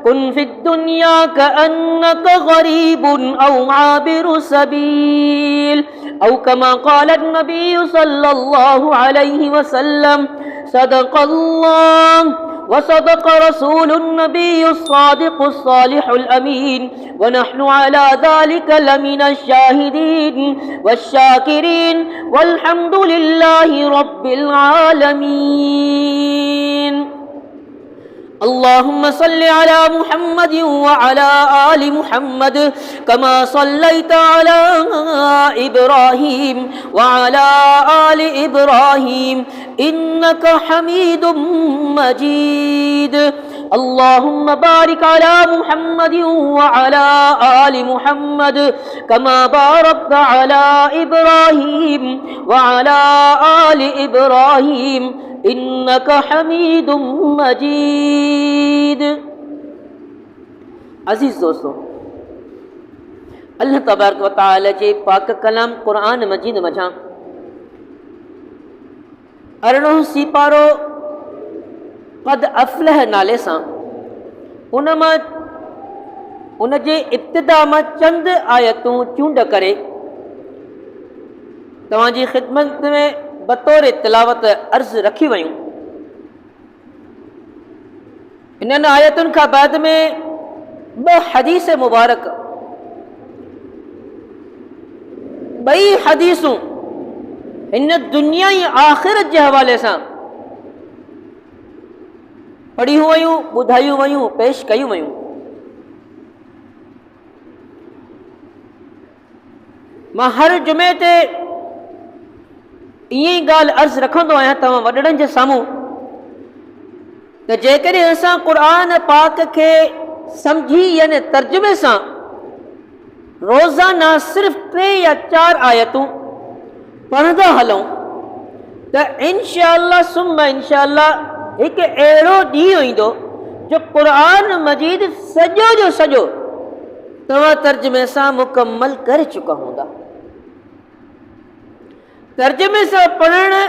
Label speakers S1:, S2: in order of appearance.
S1: कुन फिद्दुनिया कअन्नक गरीबुन औ आबिरु सबील औ कमा क़ाल नबी सल्लल्लाहु अलैहि वसल्लम सदक़ल्लाह व सदक़ रसूलुन नबियुस सादिक़ुस सालिहुल अमीन व नहनु अला ज़ालिका लमिनश शाहिदीन वश्शाकिरीन वल्हम्दुलिल्लाहि रब्बिल आलमीन। अल्लाहुम्मा सल्लि अला मुहम्मद व अला आलि मुहम्मद कमा सल्लैता अला इब्राहीम व अला आलि इब्राहीम इन्नका हमीदुम मजीद। अल्लाहुम्मा बारिक अला मुहम्मद व अला आलि मुहम्मद कमा बारकता अला इब्राहीम व अला आलि इब्राहीम इन्नका हमीदुम मजीद। अजीज दोस्तों, अल्लाह तबारक व तआला जे पाक कलाम क़ुरान मजीद मझां 18 सीपारो क़द अफ़लह नाले सां उन जे इब्तिदा मां चंद आयतूं चूंड करे तव्हांजी ख़िदमत में बतौर तिलावत अर्ज़ रखी वयूं। इन्हनि आयतुनि खां बाद में 2 हदीस मुबारक, 2 हदीसूं हिन दुनिया ऐं आख़िरत जे हवाले सां पढ़ियूं वयूं, ॿुधायूं वयूं, पेश कयूं वयूं। मां हर जुमे ते ईअं ई ॻाल्हि अर्ज़ रखंदो आहियां तव्हां वॾड़नि जे साम्हूं त जेकॾहिं असां क़ुरान पाक खे सम्झी यानी तर्जुमे सां रोज़ाना सिर्फ़ 3 या 4 आयतूं पढ़ंदा हलूं त इंशाअल्लाह सुम्मा इंशाअल्लाह हिकु अहिड़ो ॾींहुं ईंदो जो क़ुरान मजीद सॼो जो सॼो तव्हां तर्जुमे सां मुकमल करे चुका हूंदा। तर्जुमे सां पढ़णु